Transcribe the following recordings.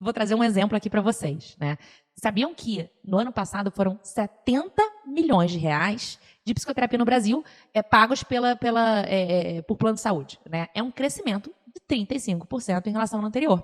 Vou trazer um exemplo aqui para vocês, né? Sabiam que no ano passado foram 70 milhões de reais de psicoterapia no Brasil pagos por plano de saúde, né? É um crescimento de 35% em relação ao anterior.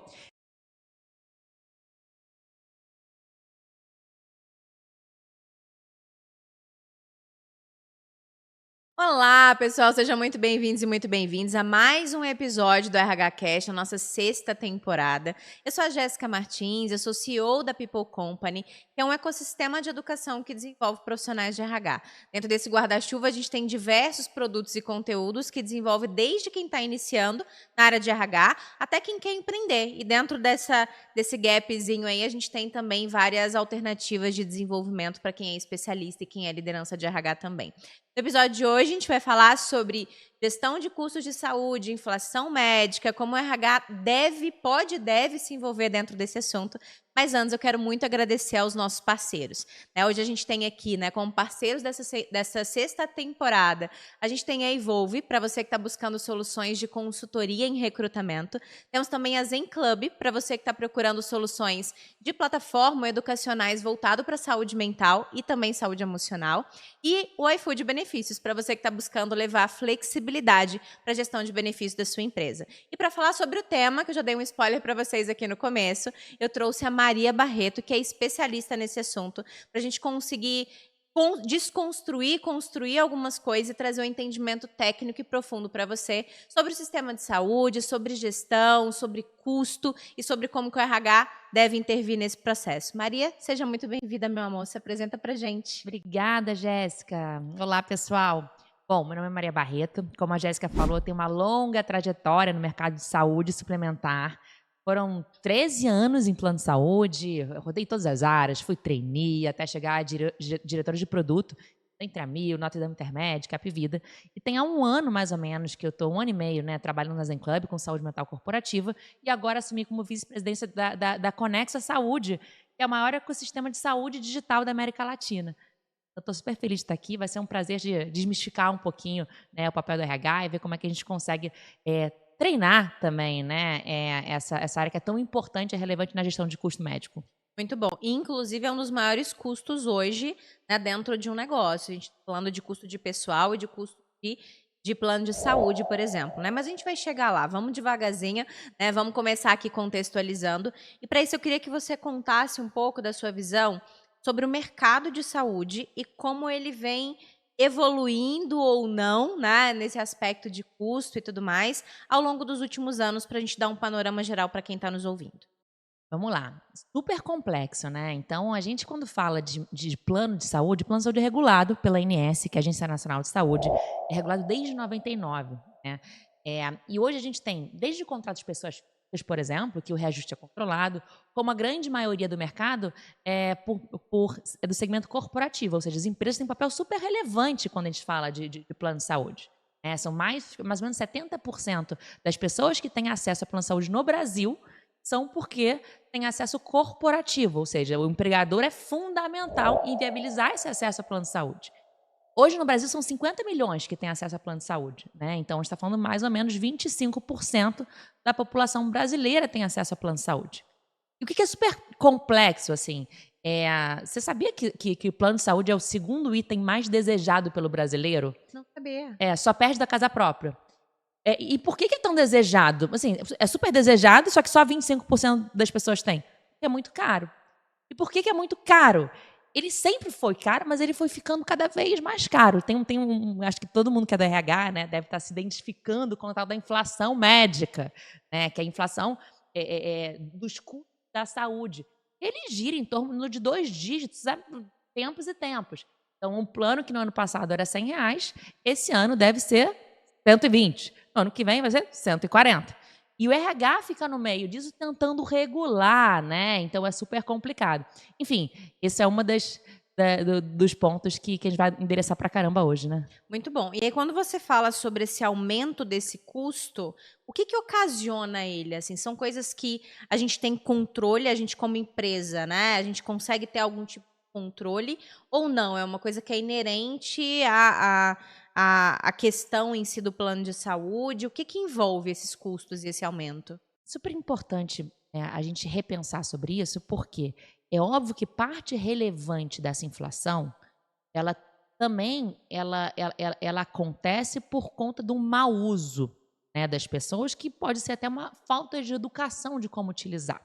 Olá, pessoal, sejam muito bem-vindos e muito bem-vindos a mais um episódio do RH Cast, a nossa sexta temporada. Eu sou a Jéssica Martins, eu sou CEO da People Company, que é um ecossistema de educação que desenvolve profissionais de RH. Dentro desse guarda-chuva, a gente tem diversos produtos e conteúdos que desenvolve desde quem está iniciando na área de RH até quem quer empreender. E dentro desse gapzinho aí, a gente tem também várias alternativas de desenvolvimento para quem é especialista e quem é liderança de RH também. No episódio de hoje, a gente vai falar sobre gestão de custos de saúde, inflação médica, como o RH deve se envolver dentro desse assunto. Mas antes, eu quero muito agradecer aos nossos parceiros. Hoje a gente tem aqui, como parceiros dessa sexta temporada, a gente tem a Evolve, para você que está buscando soluções de consultoria em recrutamento. Temos também a Zen Club, para você que está procurando soluções de plataforma educacionais voltado para saúde mental e também saúde emocional. E o iFood Benefícios, para você que está buscando levar flexibilidade para a gestão de benefícios da sua empresa. E para falar sobre o tema, que eu já dei um spoiler para vocês aqui no começo, eu trouxe a Maria Barreto, que é especialista nesse assunto, para a gente conseguir desconstruir, construir algumas coisas e trazer um entendimento técnico e profundo para você sobre o sistema de saúde, sobre gestão, sobre custo e sobre como que o RH deve intervir nesse processo. Maria, seja muito bem-vinda, meu amor. Se apresenta para gente. Obrigada, Jéssica. Olá, pessoal. Bom, meu nome é Maria Barreto. Como a Jéssica falou, eu tenho uma longa trajetória no mercado de saúde suplementar. Foram 13 anos em plano de saúde, eu rodei todas as áreas, fui trainee, até chegar a diretora de produto, entre a Mil, Notre Dame Intermédica, Apivida. E tem há um ano, mais ou menos, que eu estou, um ano e meio, trabalhando na Zen Club com saúde mental corporativa, e agora assumi como vice-presidência da Conexa Saúde, que é o maior ecossistema de saúde digital da América Latina. Eu estou super feliz de estar aqui, vai ser um prazer de desmistificar um pouquinho o papel do RH e ver como é que a gente consegue treinar também essa área que é tão importante e relevante na gestão de custo médico. Muito bom. E, inclusive, é um dos maiores custos hoje dentro de um negócio. A gente está falando de custo de pessoal e de custo de plano de saúde, por exemplo. Mas a gente vai chegar lá. Vamos devagarzinho, vamos começar aqui contextualizando. E, para isso, eu queria que você contasse um pouco da sua visão sobre o mercado de saúde e como ele vem evoluindo ou não, nesse aspecto de custo e tudo mais, ao longo dos últimos anos, para a gente dar um panorama geral para quem está nos ouvindo. Vamos lá. Super complexo, né? Então, a gente, quando fala de plano de saúde é regulado pela ANS, que é a Agência Nacional de Saúde, é regulado desde 99, né? E hoje a gente tem, desde contratos de pessoas físicas, por exemplo, que o reajuste é controlado, como a grande maioria do mercado é do segmento corporativo, ou seja, as empresas têm um papel super relevante quando a gente fala de plano de saúde. São mais ou menos 70% das pessoas que têm acesso a plano de saúde no Brasil são porque tem acesso corporativo, ou seja, o empregador é fundamental em viabilizar esse acesso a plano de saúde. Hoje no Brasil são 50 milhões que têm acesso a plano de saúde, então a gente está falando mais ou menos 25% da população brasileira tem acesso a plano de saúde. E o que é super complexo, assim, você sabia que o plano de saúde é o segundo item mais desejado pelo brasileiro? Não sabia. Só perde da casa própria. E por que é tão desejado? Assim, é super desejado, só que só 25% das pessoas têm. Porque é muito caro. E por que é muito caro? Ele sempre foi caro, mas ele foi ficando cada vez mais caro. Acho que todo mundo que é do RH, deve estar se identificando com o tal da inflação médica, que é a inflação dos custos da saúde. Ele gira em torno de 2 dígitos, sabe? Tempos e tempos. Então, um plano que no ano passado era R$100, esse ano deve ser 120. No ano que vem vai ser 140. E o RH fica no meio disso tentando regular, Então é super complicado. Enfim, esse é uma dos pontos que a gente vai endereçar pra caramba hoje, Muito bom. E aí, quando você fala sobre esse aumento desse custo, o que ocasiona ele? Assim, são coisas que a gente tem controle, a gente como empresa, a gente consegue ter algum tipo de controle ou não? É uma coisa que é inerente a questão em si do plano de saúde? O que envolve esses custos e esse aumento? Super importante a gente repensar sobre isso, porque é óbvio que parte relevante dessa inflação, ela também ela acontece por conta do mau uso, né, das pessoas, que pode ser até uma falta de educação de como utilizar.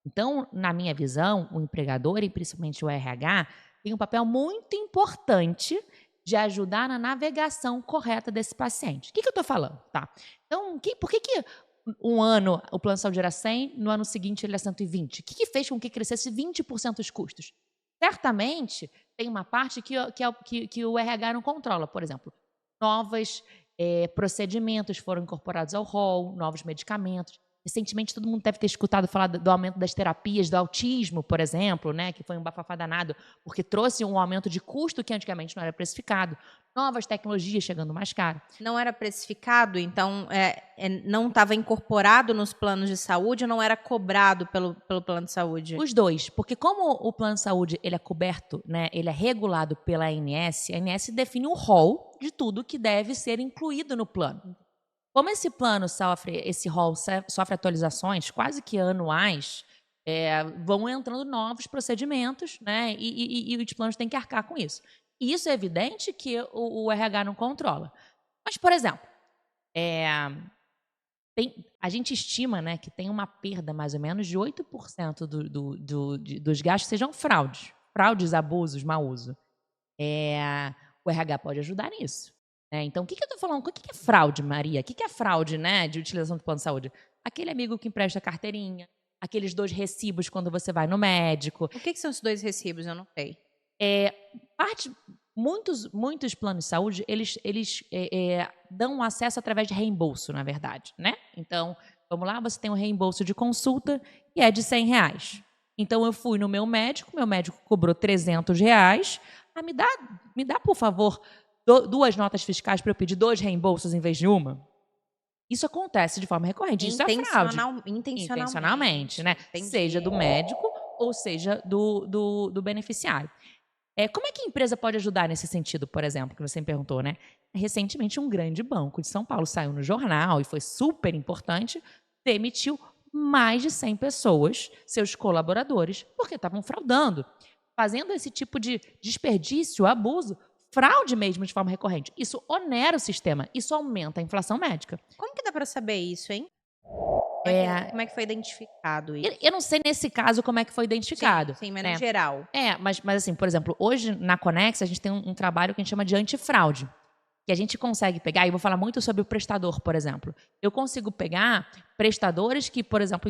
Então, na minha visão, o empregador e principalmente o RH tem um papel muito importante de ajudar na navegação correta desse paciente. O que eu estou falando? Tá. Então, por que um ano o plano de saúde era 100, no ano seguinte ele é 120? O que fez com que crescesse 20% os custos? Certamente, tem uma parte que o RH não controla. Por exemplo, novos procedimentos foram incorporados ao rol, novos medicamentos. Recentemente, todo mundo deve ter escutado falar do aumento das terapias do autismo, por exemplo, né, que foi um bafafá danado, porque trouxe um aumento de custo que antigamente não era precificado. Novas tecnologias chegando mais caro. Não era precificado, então não estava incorporado nos planos de saúde ou não era cobrado pelo plano de saúde? Os dois, porque como o plano de saúde ele é coberto, né, ele é regulado pela ANS, a ANS define um rol de tudo que deve ser incluído no plano. Como esse plano esse rol sofre atualizações quase que anuais, vão entrando novos procedimentos, né? E os planos têm que arcar com isso. E isso é evidente que o RH não controla. Mas, por exemplo, a gente estima, né, que tem uma perda mais ou menos de 8% dos gastos sejam fraudes, abusos, mau uso. O RH pode ajudar nisso. Então, o que eu estou falando? O que é fraude, Maria? O que é fraude, né, de utilização do plano de saúde? Aquele amigo que empresta carteirinha, aqueles 2 recibos quando você vai no médico. O que são esses 2 recibos? Eu não sei. Muitos planos de saúde, eles dão acesso através de reembolso, na verdade, né? Então, vamos lá, você tem um reembolso de consulta e é de R$100. Então, eu fui no meu médico cobrou R$300. Me dá, por favor, 2 notas fiscais para eu pedir 2 reembolsos em vez de uma? Isso acontece de forma recorrente. Isso é fraude. Intencionalmente, né? Entendi. Seja do médico ou seja do beneficiário. Como é que a empresa pode ajudar nesse sentido, por exemplo, que você me perguntou, né? Recentemente, um grande banco de São Paulo saiu no jornal e foi super importante, demitiu mais de 100 pessoas, seus colaboradores, porque estavam fraudando, fazendo esse tipo de desperdício, abuso, fraude mesmo de forma recorrente. Isso onera o sistema, isso aumenta a inflação médica. Como que dá para saber isso, hein? Como é que foi identificado isso? Eu não sei nesse caso como é que foi identificado. Sim, mas no geral. Mas assim, por exemplo, hoje na Conex a gente tem um trabalho que a gente chama de antifraude, que a gente consegue pegar, e vou falar muito sobre o prestador, por exemplo. Eu consigo pegar prestadores que, por exemplo,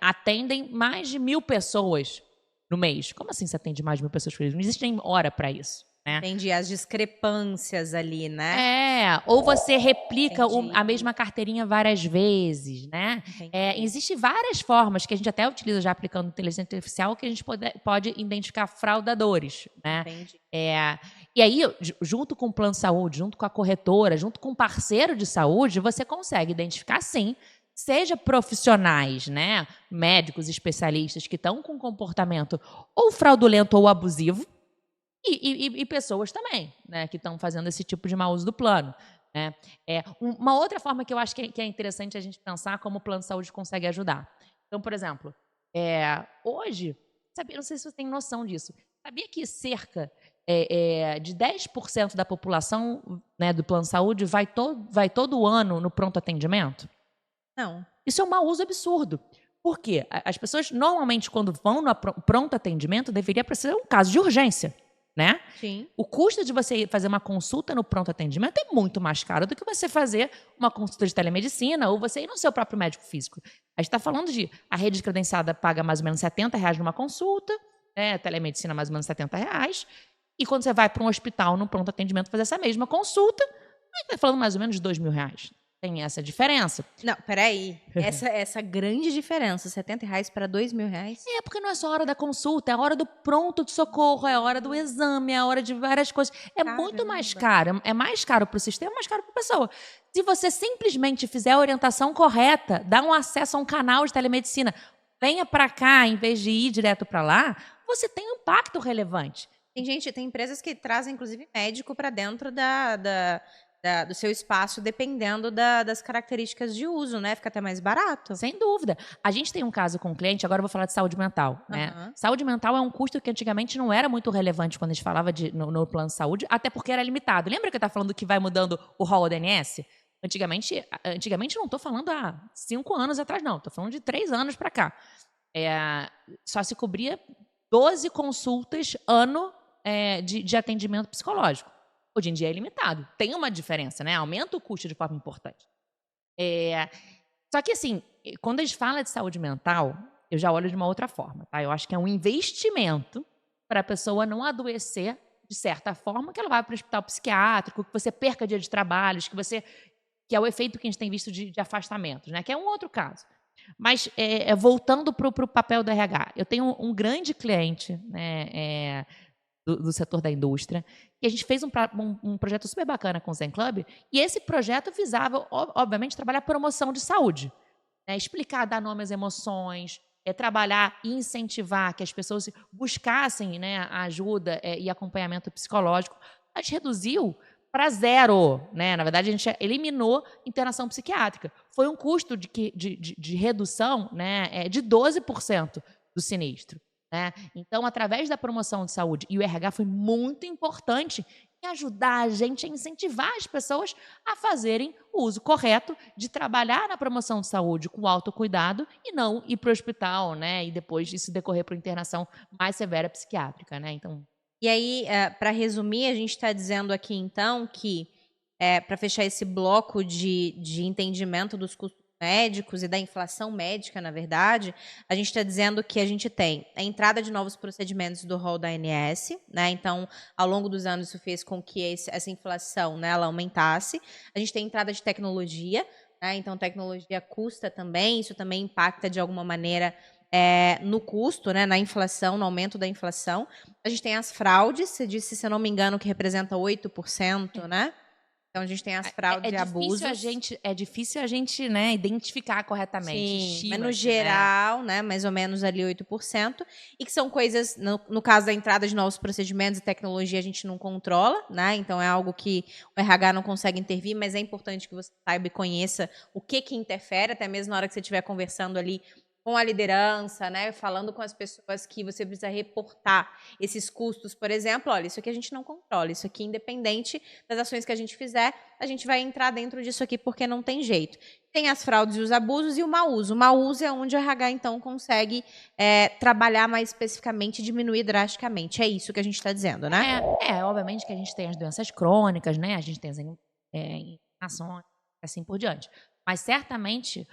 atendem mais de 1.000 pessoas no mês. Como assim você atende mais de 1.000 pessoas por mês? Não existe nem hora para isso. Né? Entendi, as discrepâncias ali, né? Ou você replica a mesma carteirinha várias vezes, né? Existem várias formas que a gente até utiliza já aplicando inteligência artificial que a gente pode identificar fraudadores, né? Entendi. E aí, junto com o plano de saúde, junto com a corretora, junto com o parceiro de saúde, você consegue identificar, sim, seja profissionais, né? Médicos, especialistas que estão com comportamento ou fraudulento ou abusivo, e pessoas também, né, que estão fazendo esse tipo de mau uso do plano. Né? Uma outra forma que eu acho que é interessante a gente pensar como o plano de saúde consegue ajudar. Então, por exemplo, hoje, não sei se você tem noção disso, sabia que cerca de 10% da população, né, do plano de saúde vai todo ano no pronto atendimento? Não. Isso é um mau uso absurdo. Por quê? As pessoas, normalmente, quando vão no pronto atendimento, deveria ser um caso de urgência. Né? Sim. O custo de você fazer uma consulta no pronto atendimento é muito mais caro do que você fazer uma consulta de telemedicina ou você ir no seu próprio médico físico. A gente está falando a rede credenciada paga mais ou menos R$70 numa consulta, né? A telemedicina mais ou menos R$70, e quando você vai para um hospital no pronto atendimento fazer essa mesma consulta, a gente está falando mais ou menos de R$2.000. Tem essa diferença. Não, peraí. Essa grande diferença, R$70 para R$2.000? Porque não é só a hora da consulta, é a hora do pronto de socorro, é a hora do exame, é a hora de várias coisas. Muito mais caro. É mais caro para o sistema, mais caro para a pessoa. Se você simplesmente fizer a orientação correta, dá um acesso a um canal de telemedicina, venha para cá em vez de ir direto para lá, você tem um impacto relevante. Tem empresas que trazem, inclusive, médico para dentro do seu espaço dependendo das características de uso, né? Fica até mais barato. Sem dúvida. A gente tem um caso com um cliente, agora eu vou falar de saúde mental, né? Aham. Saúde mental é um custo que antigamente não era muito relevante quando a gente falava no plano de saúde, até porque era limitado. Lembra que eu estava falando que vai mudando o rol do INSS? Antigamente não estou falando há 5 anos atrás, não. Estou falando de 3 anos para cá. Só se cobria 12 consultas ano de atendimento psicológico. Hoje em dia é ilimitado. Tem uma diferença, né? Aumenta o custo de forma importante. Só que, assim, quando a gente fala de saúde mental, eu já olho de uma outra forma, tá? Eu acho que é um investimento para a pessoa não adoecer de certa forma, que ela vai para o hospital psiquiátrico, que você perca dia de trabalhos, que é o efeito que a gente tem visto de afastamentos, né? Que é um outro caso. Mas, voltando para o papel do RH, eu tenho um grande cliente, né, do setor da indústria, e a gente fez um projeto super bacana com o Zen Club, e esse projeto visava, obviamente, trabalhar a promoção de saúde, né, explicar, dar nome às emoções, trabalhar e incentivar que as pessoas buscassem, né, a ajuda e acompanhamento psicológico. A gente reduziu para 0, né? Na verdade, a gente eliminou internação psiquiátrica. Foi um custo de redução, né, de 12% do sinistro. Né? Então, através da promoção de saúde, e o RH foi muito importante em ajudar a gente a incentivar as pessoas a fazerem o uso correto de trabalhar na promoção de saúde com autocuidado e não ir para o hospital, né? E depois isso decorrer para internação mais severa psiquiátrica, né? Então, E aí, para resumir, a gente está dizendo aqui, então, que para fechar esse bloco de entendimento dos custos médicos e da inflação médica, na verdade, a gente está dizendo que a gente tem a entrada de novos procedimentos do rol da ANS, né? Então, ao longo dos anos, isso fez com que essa inflação, né, ela aumentasse. A gente tem a entrada de tecnologia, né? Então, tecnologia custa também, isso também impacta de alguma maneira no custo, né, na inflação, no aumento da inflação. A gente tem as fraudes, você disse, se eu não me engano, que representa 8%, né? Então, a gente tem as fraudes e abusos. É difícil a gente, né, identificar corretamente. Sim, mas no geral, né, mais ou menos ali 8%. E que são coisas, no caso da entrada de novos procedimentos e tecnologia, a gente não controla, né? Então, é algo que o RH não consegue intervir, mas é importante que você saiba e conheça o que interfere, até mesmo na hora que você estiver conversando ali com a liderança, né, falando com as pessoas que você precisa reportar esses custos, por exemplo, olha, isso aqui a gente não controla, isso aqui independente das ações que a gente fizer, a gente vai entrar dentro disso aqui porque não tem jeito. Tem as fraudes e os abusos e o mau uso. O mau uso é onde o RH, então, consegue trabalhar mais especificamente e diminuir drasticamente. É isso que a gente está dizendo, né? Obviamente que a gente tem as doenças crônicas, né, a gente tem as inflamações, assim por diante. Mas, certamente,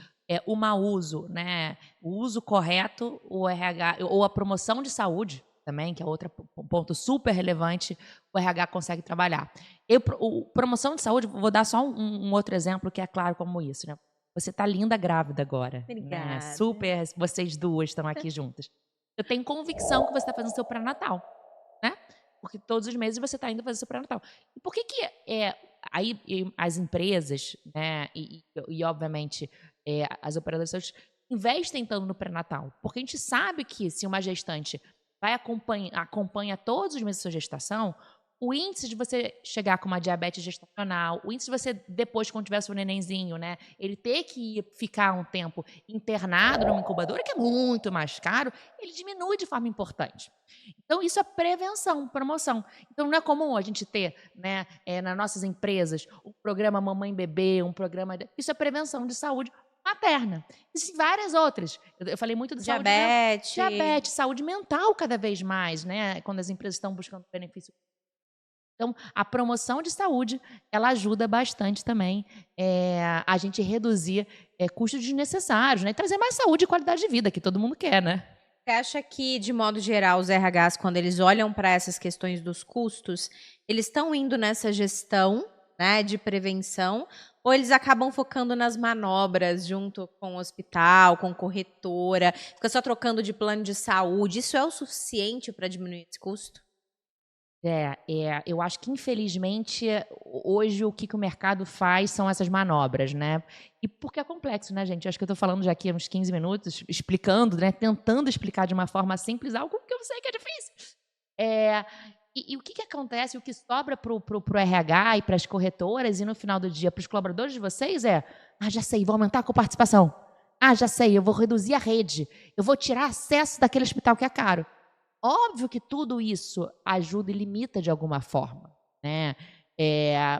o mau uso, né, o uso correto, o RH, ou a promoção de saúde também, que é outro ponto super relevante, o RH consegue trabalhar. Promoção de saúde, vou dar só um outro exemplo que é claro como isso, né? Você está linda grávida agora. Obrigada. Né? Super, vocês duas estão aqui juntas. Eu tenho convicção que você está fazendo seu pré-natal, né? Porque todos os meses você está indo fazer seu pré-natal. E por que aí as empresas, né, e obviamente as operadoras de saúde investem tanto no pré-natal? Porque a gente sabe que se uma gestante acompanha todos os meses da sua gestação, o índice de você chegar com uma diabetes gestacional, o índice de você, depois, quando tiver seu nenenzinho, né, ele ter que ficar um tempo internado numa incubadora, que é muito mais caro, ele diminui de forma importante. Então, isso é prevenção, promoção. Então, não é comum a gente ter, né, nas nossas empresas, um programa Mamãe Bebê, um programa... Isso é prevenção de saúde materna. Existem várias outras. Eu falei muito de diabetes, saúde mental cada vez mais, né, quando as empresas estão buscando benefício. Então, a promoção de saúde, ela ajuda bastante também a gente reduzir custos desnecessários, né? E trazer mais saúde e qualidade de vida, que todo mundo quer, né? Você acha que, de modo geral, os RHs, quando eles olham para essas questões dos custos, eles estão indo nessa gestão, né, de prevenção, ou eles acabam focando nas manobras junto com o hospital, com corretora, fica só trocando de plano de saúde? Isso é o suficiente para diminuir esse custo? Eu acho que, infelizmente, hoje o que o mercado faz são essas manobras, né? E porque é complexo, né, gente? Acho que eu estou falando já aqui há uns 15 minutos, explicando, né? Tentando explicar de uma forma simples algo que eu sei que é difícil. E o que acontece, o que sobra para o RH e para as corretoras e no final do dia para os colaboradores de vocês já sei, vou aumentar a coparticipação. Já sei, eu vou reduzir a rede. Eu vou tirar acesso daquele hospital que é caro. Óbvio que tudo isso ajuda e limita de alguma forma, né?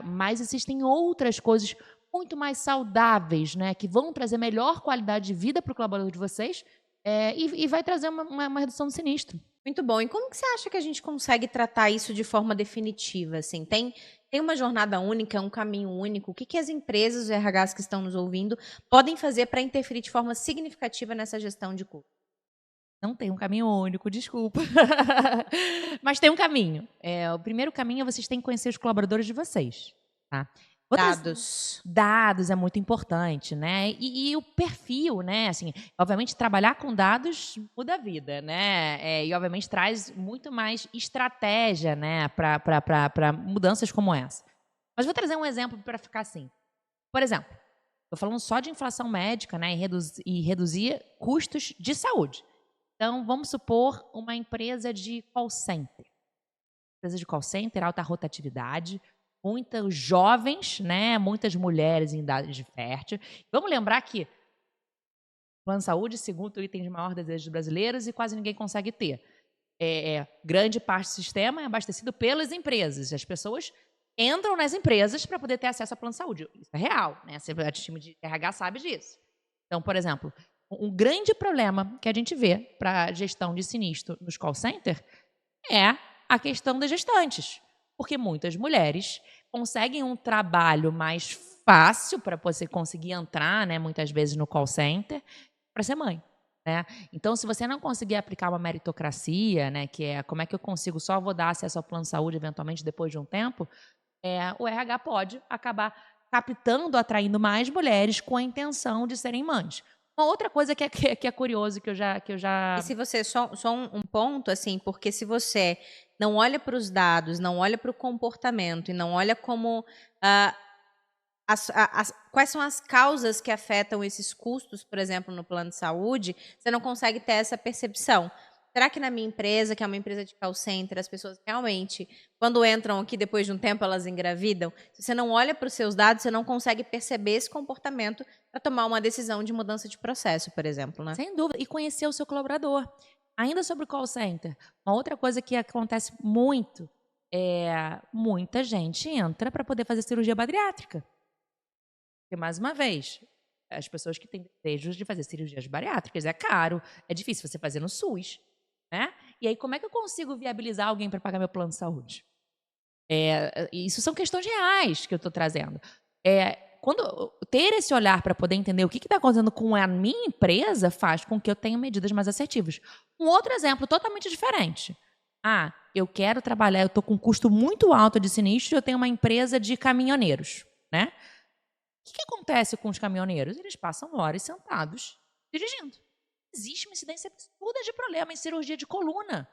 Mas existem outras coisas muito mais saudáveis, né? Que vão trazer melhor qualidade de vida para o colaborador de vocês e vai trazer uma redução do sinistro. Muito bom. E como que você acha que a gente consegue tratar isso de forma definitiva? Assim, tem uma jornada única, um caminho único? O que as empresas, os RHs que estão nos ouvindo, podem fazer para interferir de forma significativa nessa gestão de custo? Não tem um caminho único, desculpa. Mas tem um caminho. O primeiro caminho é vocês têm que conhecer os colaboradores de vocês. Tá? Dados é muito importante, né? E o perfil, né? Assim, obviamente, trabalhar com dados muda a vida, né? E, obviamente, traz muito mais estratégia, né? Para mudanças como essa. Mas vou trazer um exemplo para ficar assim. Por exemplo, estou falando só de inflação médica, né? E reduzir custos de saúde. Então, vamos supor uma empresa de call center. Empresa de call center, alta rotatividade, muitos jovens, né? Muitas mulheres em idade fértil. Vamos lembrar que plano de saúde, segundo o item de maior desejo dos brasileiros, e quase ninguém consegue ter. Grande parte do sistema é abastecido pelas empresas. As pessoas entram nas empresas para poder ter acesso ao plano de saúde. Isso é real, né? O time de RH sabe disso. Então, por exemplo, um grande problema que a gente vê para a gestão de sinistro nos call center é a questão das gestantes. Porque muitas mulheres conseguem um trabalho mais fácil para você conseguir entrar, né, muitas vezes no call center, para ser mãe. Né? Então, se você não conseguir aplicar uma meritocracia, né, que é como é que eu consigo, só vou dar acesso ao plano de saúde eventualmente depois de um tempo, o RH pode acabar captando, atraindo mais mulheres com a intenção de serem mães. Uma outra coisa que é curioso, que eu já... E se você, só um ponto, assim, porque se você não olha para os dados, não olha para o comportamento e não olha como... quais são as causas que afetam esses custos, por exemplo, no plano de saúde, você não consegue ter essa percepção. Será que na minha empresa, que é uma empresa de call center, as pessoas realmente, quando entram aqui depois de um tempo, elas engravidam? Se você não olha para os seus dados, você não consegue perceber esse comportamento para tomar uma decisão de mudança de processo, por exemplo, né? Sem dúvida. E conhecer o seu colaborador. Ainda sobre o call center, uma outra coisa que acontece muito muita gente entra para poder fazer cirurgia bariátrica. Porque, mais uma vez, as pessoas que têm desejos de fazer cirurgias bariátricas, é caro, é difícil você fazer no SUS. Né? E aí, como é que eu consigo viabilizar alguém para pagar meu plano de saúde? Isso são questões reais que eu estou trazendo. Quando ter esse olhar para poder entender o que está acontecendo com a minha empresa faz com que eu tenha medidas mais assertivas. Um outro exemplo totalmente diferente. Eu quero trabalhar, eu estou com um custo muito alto de sinistro e eu tenho uma empresa de caminhoneiros. Né? O que acontece com os caminhoneiros? Eles passam horas sentados dirigindo. Existe uma incidência absurda de problema em cirurgia de coluna.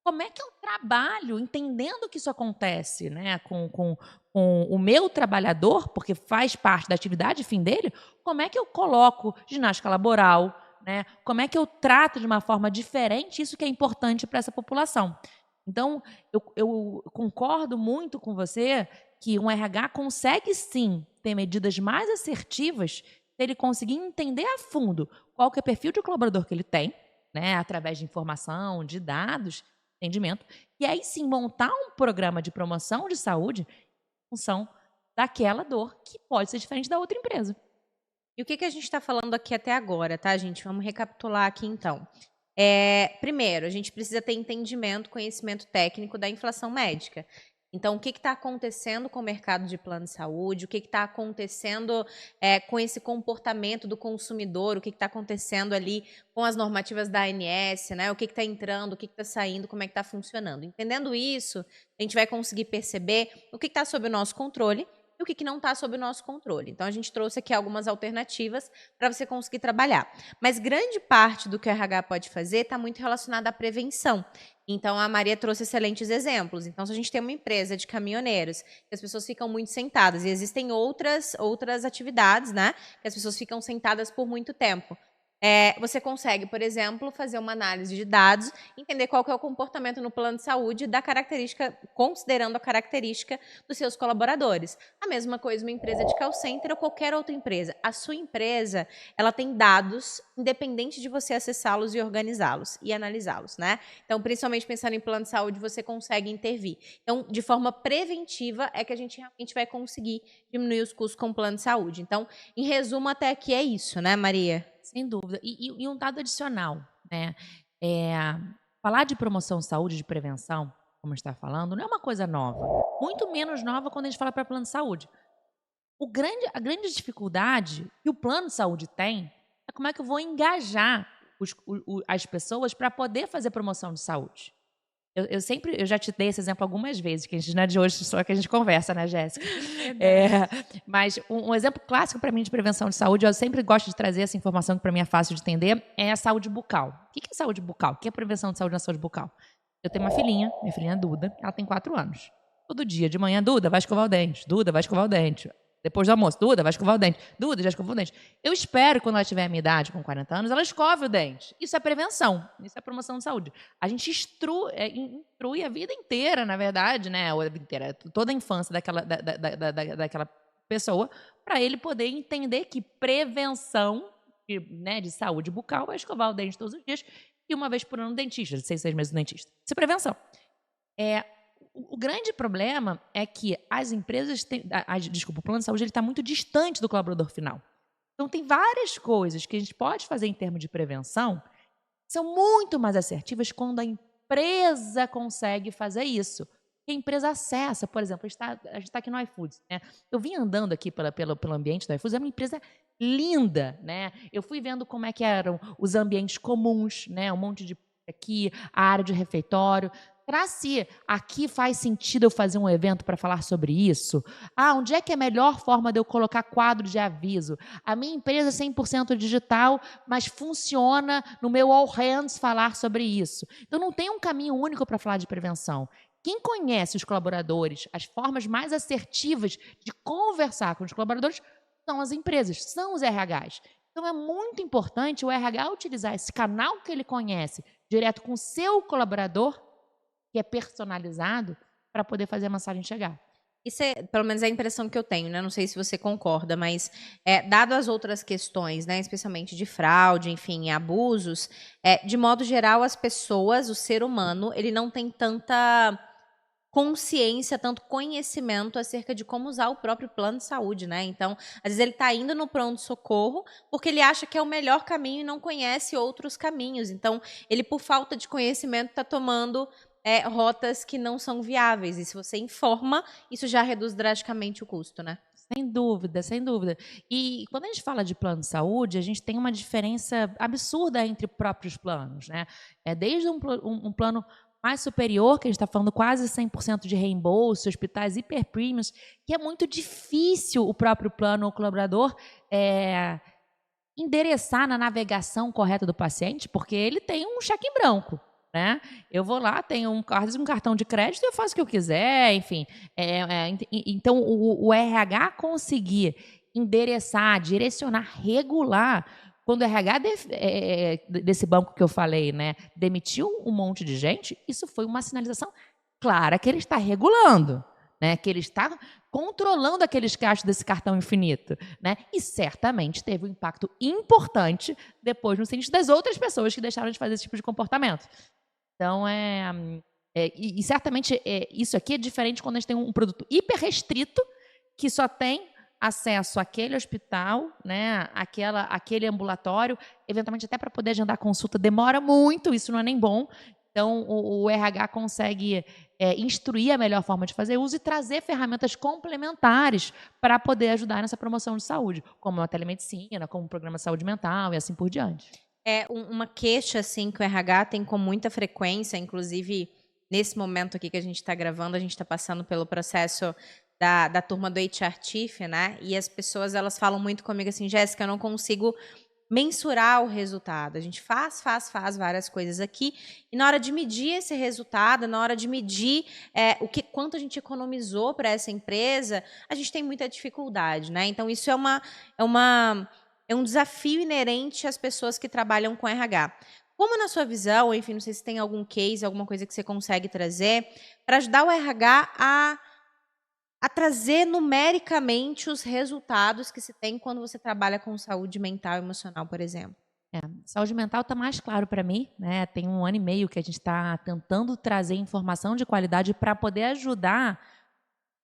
Como é que eu trabalho entendendo que isso acontece, né, com o meu trabalhador, porque faz parte da atividade fim dele? Como é que eu coloco ginástica laboral? Né? Como é que eu trato de uma forma diferente isso que é importante para essa população? Então, eu concordo muito com você que um RH consegue sim ter medidas mais assertivas se ele conseguir entender a fundo qual que é o perfil de colaborador que ele tem, né, através de informação, de dados, entendimento, e aí sim montar um programa de promoção de saúde em função daquela dor que pode ser diferente da outra empresa. E o que a gente está falando aqui até agora, tá, gente? Vamos recapitular aqui, então. Primeiro, a gente precisa ter entendimento, conhecimento técnico da inflação médica. Então, o que está acontecendo com o mercado de plano de saúde? O que está acontecendo com esse comportamento do consumidor? O que está acontecendo ali com as normativas da ANS? Né? O que está entrando? O que está saindo? Como é que está funcionando? Entendendo isso, a gente vai conseguir perceber o que está sob o nosso controle e o que não está sob o nosso controle. Então, a gente trouxe aqui algumas alternativas para você conseguir trabalhar. Mas grande parte do que o RH pode fazer está muito relacionada à prevenção. Então, a Maria trouxe excelentes exemplos. Então, se a gente tem uma empresa de caminhoneiros, que as pessoas ficam muito sentadas, e existem outras atividades, né, que as pessoas ficam sentadas por muito tempo. você consegue, por exemplo, fazer uma análise de dados, entender qual que é o comportamento no plano de saúde da característica, considerando a característica dos seus colaboradores. A mesma coisa uma empresa de call center ou qualquer outra empresa. A sua empresa, ela tem dados, independente de você acessá-los e organizá-los e analisá-los, né? Então, principalmente pensando em plano de saúde, você consegue intervir. Então, de forma preventiva, é que a gente realmente vai conseguir diminuir os custos com o plano de saúde. Então, em resumo, até aqui é isso, né, Maria? Sem dúvida. E um dado adicional, né? Falar de promoção de saúde, de prevenção, como a gente está falando, não é uma coisa nova. Muito menos nova quando a gente fala para plano de saúde. A grande dificuldade que o plano de saúde tem é como é que eu vou engajar as pessoas para poder fazer promoção de saúde. Eu já te dei esse exemplo algumas vezes, que a gente não é de hoje, só que a gente conversa, né, Jéssica? Mas um exemplo clássico para mim de prevenção de saúde, eu sempre gosto de trazer essa informação que para mim é fácil de entender, é a saúde bucal. O que é saúde bucal? O que é prevenção de saúde na saúde bucal? Eu tenho uma filhinha, minha filhinha Duda, ela tem 4 anos. Todo dia, de manhã, Duda, vai escovar o dente. Duda, vai escovar o dente. Depois do almoço, Duda, vai escovar o dente. Duda, já escovou o dente. Eu espero que quando ela tiver a minha idade, com 40 anos, ela escove o dente. Isso é prevenção, isso é promoção de saúde. A gente instrui a vida inteira, na verdade, né? A vida inteira, toda a infância daquela pessoa, para ele poder entender que prevenção de saúde bucal é escovar o dente todos os dias e uma vez por ano no dentista, de 6 meses no dentista. Isso é prevenção. O grande problema é que as empresas o plano de saúde está muito distante do colaborador final. Então, tem várias coisas que a gente pode fazer em termos de prevenção que são muito mais assertivas quando a empresa consegue fazer isso. A empresa acessa, por exemplo, a gente está aqui no iFoods, né? Eu vim andando aqui pelo ambiente do iFoods, é uma empresa linda, né? Eu fui vendo como é que eram os ambientes comuns, né? Um monte de aqui, a área de refeitório. Será se aqui faz sentido eu fazer um evento para falar sobre isso? Onde é que é a melhor forma de eu colocar quadro de aviso? A minha empresa é 100% digital, mas funciona no meu All Hands falar sobre isso. Então, não tem um caminho único para falar de prevenção. Quem conhece os colaboradores, as formas mais assertivas de conversar com os colaboradores, são as empresas, são os RHs. Então, é muito importante o RH utilizar esse canal que ele conhece, direto com o seu colaborador, que é personalizado, para poder fazer a mensagem chegar. Isso é, pelo menos, a impressão que eu tenho, né? Não sei se você concorda, mas dado as outras questões, né, especialmente de fraude, enfim, abusos, de modo geral, as pessoas, o ser humano, ele não tem tanta consciência, tanto conhecimento acerca de como usar o próprio plano de saúde, né? Então, às vezes ele está indo no pronto-socorro porque ele acha que é o melhor caminho e não conhece outros caminhos. Então, ele, por falta de conhecimento, está tomando rotas que não são viáveis. E se você informa, isso já reduz drasticamente o custo, né? Sem dúvida, sem dúvida. E quando a gente fala de plano de saúde, a gente tem uma diferença absurda entre próprios planos, né? Desde um plano mais superior, que a gente está falando quase 100% de reembolso, hospitais hiper premiums, que é muito difícil o próprio plano ou colaborador endereçar na navegação correta do paciente, porque ele tem um cheque em branco. Né? Eu vou lá, tenho um cartão de crédito, eu faço o que eu quiser, enfim. Então, o RH conseguir endereçar, direcionar, regular, quando o RH desse banco que eu falei, né, demitiu um monte de gente, isso foi uma sinalização clara que ele está regulando, né, que ele está controlando aqueles caixas desse cartão infinito, né? E certamente teve um impacto importante depois no sentido das outras pessoas que deixaram de fazer esse tipo de comportamento. Então, certamente isso aqui é diferente quando a gente tem um produto hiper restrito que só tem acesso àquele hospital, né, aquele ambulatório, eventualmente até para poder agendar consulta demora muito, isso não é nem bom. Então, o RH consegue instruir a melhor forma de fazer uso e trazer ferramentas complementares para poder ajudar nessa promoção de saúde, como a telemedicina, como o programa de saúde mental e assim por diante. Uma queixa assim, que o RH tem com muita frequência, inclusive nesse momento aqui que a gente está gravando, a gente está passando pelo processo da turma do HR Chief, né? E as pessoas, elas falam muito comigo assim, Jéssica, eu não consigo mensurar o resultado. A gente faz várias coisas aqui, e na hora de medir esse resultado, na hora de medir quanto a gente economizou para essa empresa, a gente tem muita dificuldade, né? Então, isso é uma é um desafio inerente às pessoas que trabalham com RH. Como na sua visão, enfim, não sei se tem algum case, alguma coisa que você consegue trazer, para ajudar o RH a trazer numericamente os resultados que se tem quando você trabalha com saúde mental e emocional, por exemplo? Saúde mental está mais claro para mim, né? Tem 1 ano e meio que a gente está tentando trazer informação de qualidade para poder ajudar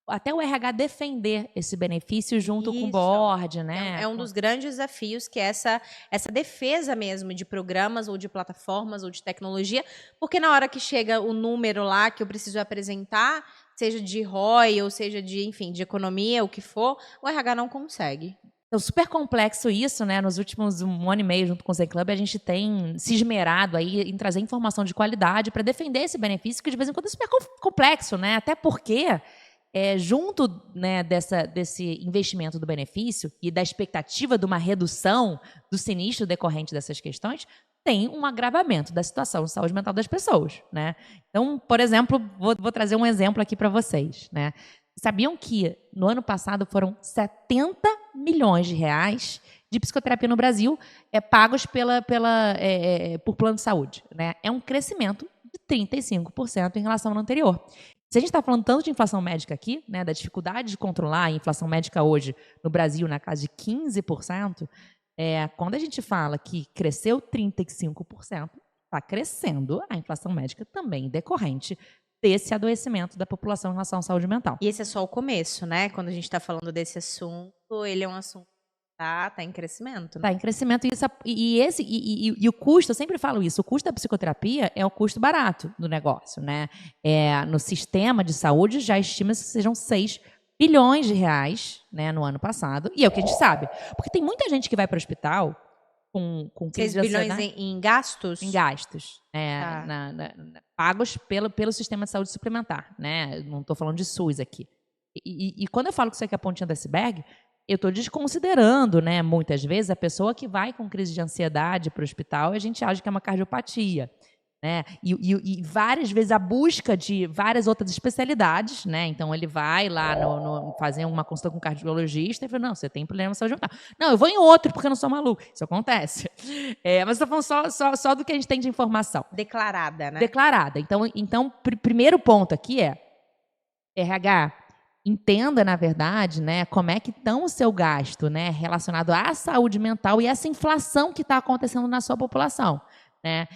até o RH defender esse benefício junto com o Isso. board, né? É um dos grandes desafios, que é essa defesa mesmo de programas ou de plataformas ou de tecnologia, porque na hora que chega o número lá que eu preciso apresentar, seja de ROI ou seja de, enfim, de economia, o que for, o RH não consegue. Então, super complexo isso, né? Nos últimos 1 ano e meio, junto com o Z-Club, a gente tem se esmerado aí em trazer informação de qualidade para defender esse benefício, que de vez em quando é super complexo, né? Até porque, junto, né, desse investimento do benefício e da expectativa de uma redução do sinistro decorrente dessas questões, tem um agravamento da situação de saúde mental das pessoas, né? Então, por exemplo, vou trazer um exemplo aqui para vocês, né? Sabiam que no ano passado foram 70 milhões de reais de psicoterapia no Brasil pagos por plano de saúde, né? É um crescimento de 35% em relação ao ano anterior. Se a gente está falando tanto de inflação médica aqui, né, da dificuldade de controlar a inflação médica hoje no Brasil na casa de 15%, quando a gente fala que cresceu 35%, está crescendo a inflação médica também decorrente desse adoecimento da população em relação à saúde mental. E esse é só o começo, né? Quando a gente está falando desse assunto, ele é um assunto que tá em crescimento, né? Está em crescimento. E o custo, eu sempre falo isso, o custo da psicoterapia é o custo barato do negócio, né? No sistema de saúde já estima-se que sejam 6 bilhões de reais, né, no ano passado, e é o que a gente sabe. Porque tem muita gente que vai para o hospital com 6 crise de bilhões ansiedade. em gastos? Em gastos, Tá. pagos pelo sistema de saúde suplementar, né? Não estou falando de SUS aqui. E quando eu falo que isso aqui é a pontinha do iceberg, eu estou desconsiderando, né, muitas vezes, a pessoa que vai com crise de ansiedade para o hospital e a gente acha que é uma cardiopatia, né? E várias vezes a busca de várias outras especialidades, né? Então ele vai lá fazer uma consulta com um cardiologista e fala, não, você tem problema de saúde mental. Não, eu vou em outro porque eu não sou maluco. Isso acontece. Mas eu estou falando só do que a gente tem de informação. Declarada, né? Declarada. Então primeiro ponto aqui é RH, entenda, na verdade, né, como é que está o seu gasto, né, relacionado à saúde mental e essa inflação que está acontecendo na sua população, né?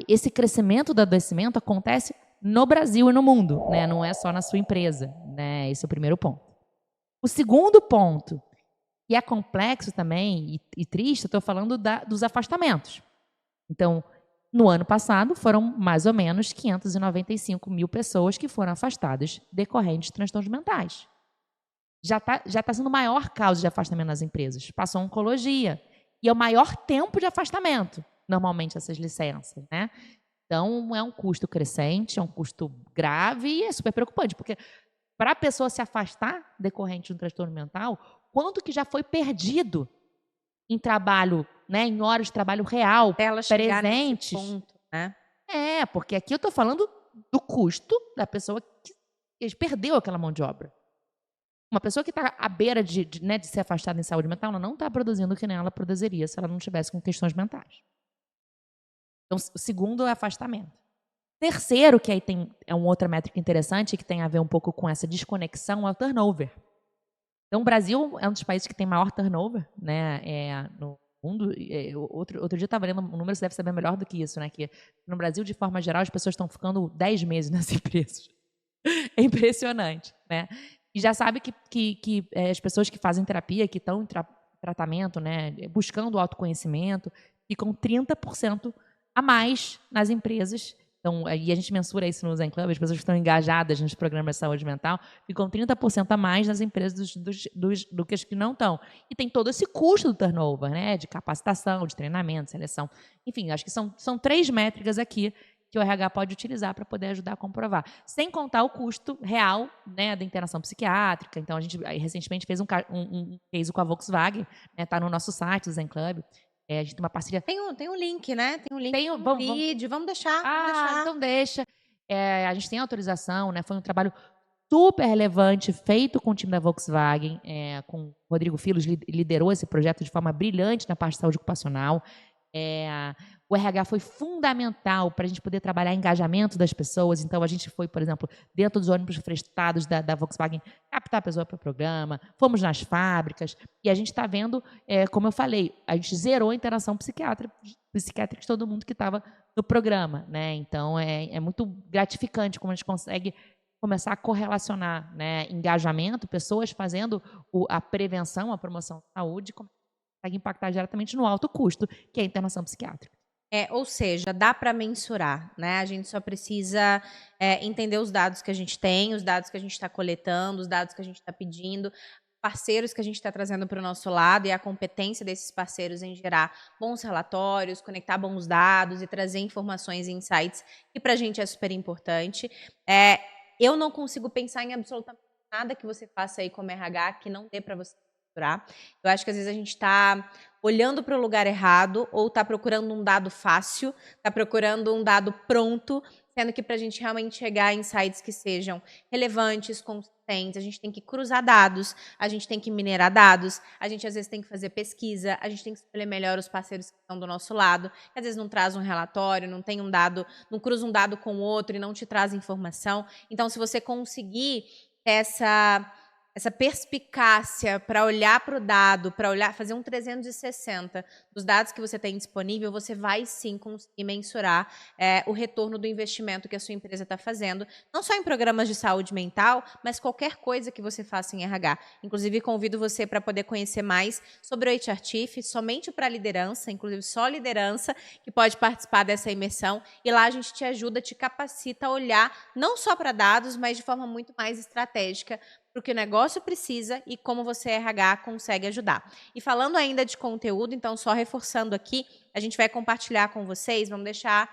Esse crescimento do adoecimento acontece no Brasil e no mundo, né? Não é só na sua empresa, né? Esse é o primeiro ponto. O segundo ponto, e é complexo também e triste, eu estou falando dos afastamentos. Então, no ano passado, foram mais ou menos 595 mil pessoas que foram afastadas decorrentes de transtornos mentais. Já tá sendo a maior causa de afastamento nas empresas. Passou a oncologia. E é o maior tempo de afastamento, normalmente, essas licenças, né? Então, é um custo crescente, é um custo grave e é super preocupante, porque para a pessoa se afastar decorrente de um transtorno mental, quanto que já foi perdido em trabalho, né, em horas de trabalho real, Ela chegar presentes. nesse ponto, né? Porque aqui eu estou falando do custo da pessoa que perdeu aquela mão de obra. Uma pessoa que está à beira de ser afastada em saúde mental, ela não está produzindo o que nem ela produziria se ela não tivesse com questões mentais. Então, o segundo é afastamento. Terceiro, que aí é uma outra métrica interessante, que tem a ver um pouco com essa desconexão, é o turnover. Então, o Brasil é um dos países que tem maior turnover, né, no mundo. Outro dia eu estava lendo um número, você deve saber melhor do que isso, né, que no Brasil, de forma geral, as pessoas estão ficando 10 meses nas empresas. É impressionante, né? E já sabe que as pessoas que fazem terapia, que estão em tratamento, né, buscando o autoconhecimento, ficam 30% a mais nas empresas. Então, e a gente mensura isso no Zen Club, as pessoas que estão engajadas nos programas de saúde mental ficam 30% a mais nas empresas do que as que não estão. E tem todo esse custo do turnover, né, de capacitação, de treinamento, seleção. Enfim, acho que são 3 métricas aqui que o RH pode utilizar para poder ajudar a comprovar. Sem contar o custo real, né, da internação psiquiátrica. Então, a gente recentemente fez um case com a Volkswagen, né, está no nosso site, do Zen Club. A gente tem uma parceria. Tem um link, né? Tem um link no vídeo. Vamos deixar. Então deixa. A gente tem autorização, né? Foi um trabalho super relevante, feito com o time da Volkswagen, com o Rodrigo Filos, liderou esse projeto de forma brilhante na parte de saúde ocupacional. O RH foi fundamental para a gente poder trabalhar engajamento das pessoas. Então, a gente foi, por exemplo, dentro dos ônibus fretados da Volkswagen, captar a pessoa para o programa, fomos nas fábricas, e a gente está vendo, como eu falei, a gente zerou a internação psiquiátrica de todo mundo que estava no programa, né? Então, é muito gratificante como a gente consegue começar a correlacionar, né, engajamento, pessoas fazendo a prevenção, a promoção da saúde, consegue impactar diretamente no alto custo, que é a internação psiquiátrica. Ou seja, dá para mensurar, né? A gente só precisa entender os dados que a gente tem, os dados que a gente está coletando, os dados que a gente está pedindo, parceiros que a gente está trazendo para o nosso lado e a competência desses parceiros em gerar bons relatórios, conectar bons dados e trazer informações e insights, que para a gente é super importante. Eu não consigo pensar em absolutamente nada que você faça aí como RH que não dê para você mensurar. Eu acho que às vezes a gente está olhando para o lugar errado ou está procurando um dado fácil, está procurando um dado pronto, sendo que para a gente realmente chegar a insights que sejam relevantes, consistentes, a gente tem que cruzar dados, a gente tem que minerar dados, a gente às vezes tem que fazer pesquisa, a gente tem que escolher melhor os parceiros que estão do nosso lado, que às vezes não traz um relatório, não tem um dado, não cruza um dado com o outro e não te traz informação. Então, se você conseguir ter essa perspicácia para olhar para o dado, para olhar, fazer um 360 dos dados que você tem disponível, você vai sim conseguir mensurar o retorno do investimento que a sua empresa está fazendo, não só em programas de saúde mental, mas qualquer coisa que você faça em RH. Inclusive, convido você para poder conhecer mais sobre o HR Chief, somente para liderança, inclusive só liderança, que pode participar dessa imersão, e lá a gente te ajuda, te capacita a olhar não só para dados, mas de forma muito mais estratégica, para o que o negócio precisa e como você, RH, consegue ajudar. E falando ainda de conteúdo, então só reforçando aqui, a gente vai compartilhar com vocês, vamos deixar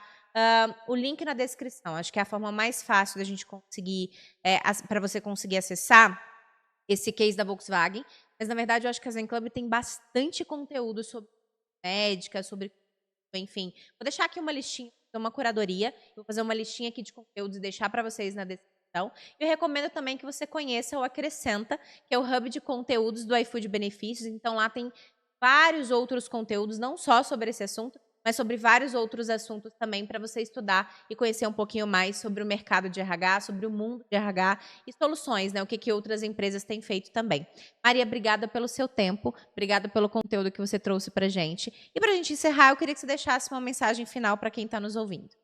o link na descrição. Acho que é a forma mais fácil da gente conseguir, para você conseguir acessar esse case da Volkswagen. Mas, na verdade, eu acho que a Zen Club tem bastante conteúdo sobre médica, sobre, enfim. Vou deixar aqui uma listinha, uma curadoria. Vou fazer uma listinha aqui de conteúdos e deixar para vocês na descrição. Eu recomendo também que você conheça o Acrescenta, que é o hub de conteúdos do iFood Benefícios. Então, lá tem vários outros conteúdos, não só sobre esse assunto, mas sobre vários outros assuntos também para você estudar e conhecer um pouquinho mais sobre o mercado de RH, sobre o mundo de RH e soluções, né? O que outras empresas têm feito também. Maria, obrigada pelo seu tempo, obrigada pelo conteúdo que você trouxe para a gente. E para a gente encerrar, eu queria que você deixasse uma mensagem final para quem está nos ouvindo.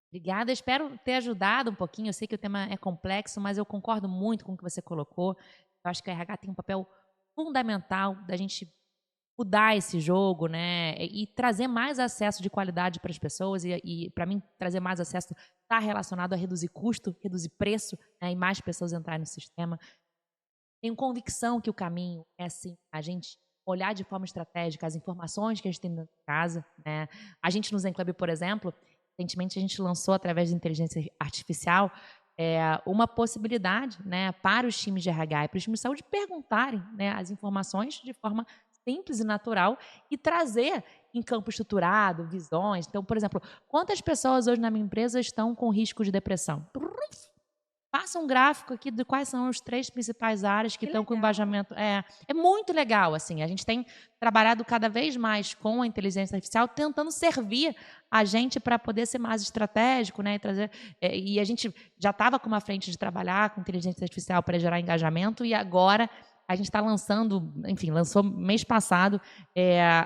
Obrigada, espero ter ajudado um pouquinho. Eu sei que o tema é complexo, mas eu concordo muito com o que você colocou. Eu acho que o RH tem um papel fundamental da gente mudar esse jogo, né? E trazer mais acesso de qualidade para as pessoas. E para mim, trazer mais acesso está relacionado a reduzir custo, reduzir preço, né? E mais pessoas entrarem no sistema. Tenho convicção que o caminho é, assim, a gente olhar de forma estratégica as informações que a gente tem dentro de casa, né? A gente no Zen Club, por exemplo, recentemente a gente lançou, através de inteligência artificial, uma possibilidade, né, para os times de RH e para os times de saúde perguntarem, né, as informações de forma simples e natural e trazer em campo estruturado, visões. Então, por exemplo, quantas pessoas hoje na minha empresa estão com risco de depressão? Faça um gráfico aqui de quais são as 3 principais áreas que estão com engajamento. É muito legal, assim. A gente tem trabalhado cada vez mais com a inteligência artificial, tentando servir a gente para poder ser mais estratégico, né? E trazer. E a gente já estava com uma frente de trabalhar com inteligência artificial para gerar engajamento, e agora a gente está lançando, enfim, lançou mês passado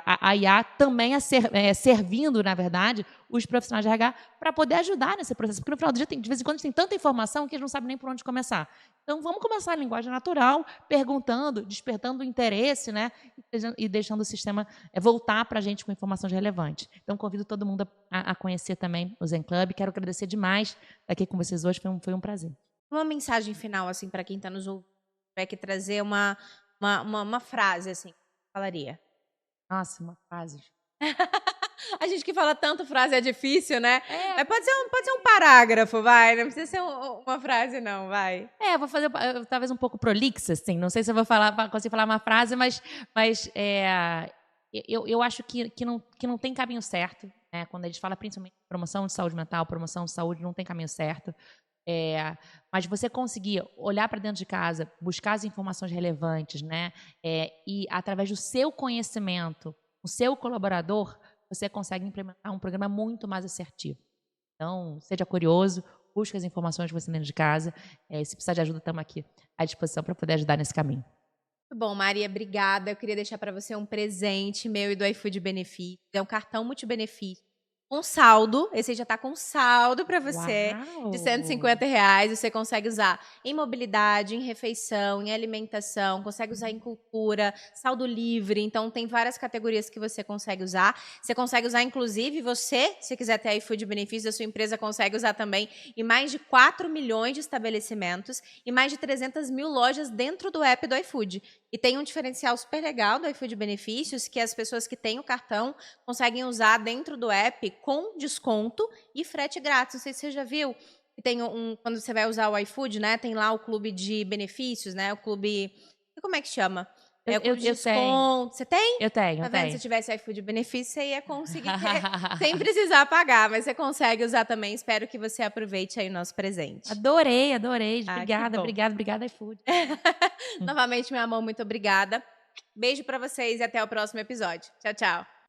a IA também servindo, na verdade, os profissionais de RH para poder ajudar nesse processo. Porque no final do dia, de vez em quando, a gente tem tanta informação que a gente não sabe nem por onde começar. Então, vamos começar em linguagem natural, perguntando, despertando o interesse, né? E deixando o sistema voltar para a gente com informações relevantes. Então, convido todo mundo a conhecer também o Zen Club. Quero agradecer demais estar aqui com vocês hoje, foi um prazer. Uma mensagem final, assim, para quem está nos ouvindo, que trazer uma frase, assim, falaria. Nossa, uma frase. A gente que fala tanto frase é difícil, né? Mas pode ser um parágrafo, vai. Não precisa ser uma frase, não, vai. Vou fazer talvez um pouco prolixa, assim. Não sei se eu vou conseguir falar uma frase, mas eu acho que não tem caminho certo, né? Quando a gente fala principalmente de promoção de saúde mental, promoção de saúde, não tem caminho certo. Mas você conseguir olhar para dentro de casa, buscar as informações relevantes, né? E através do seu conhecimento, o seu colaborador, você consegue implementar um programa muito mais assertivo. Então, seja curioso, busque as informações que você tem dentro de casa. Se precisar de ajuda, estamos aqui à disposição para poder ajudar nesse caminho. Muito bom, Maria, obrigada. Eu queria deixar para você um presente meu e do iFood Benefícios. É um cartão multibenefício. Um saldo, esse já está com saldo para você, de R$150. Você consegue usar em mobilidade, em refeição, em alimentação, consegue usar em cultura, saldo livre. Então, tem várias categorias que você consegue usar. Você consegue usar, inclusive, se quiser ter iFood Benefícios, a sua empresa consegue usar também em mais de 4 milhões de estabelecimentos e mais de 300 mil lojas dentro do app do iFood. E tem um diferencial super legal do iFood Benefícios, que as pessoas que têm o cartão conseguem usar dentro do app com desconto e frete grátis. Não sei se você já viu, que tem quando você vai usar o iFood, né? Tem lá o clube de benefícios, né? O clube... Como é que chama? O clube de desconto. Você tem? Eu tenho, Tá vendo? Se tivesse iFood Benefício, você ia conseguir ter sem precisar pagar, mas você consegue usar também. Espero que você aproveite aí o nosso presente. Adorei. Obrigada, iFood. Novamente, meu amor, muito obrigada. Beijo pra vocês e até o próximo episódio. Tchau, tchau.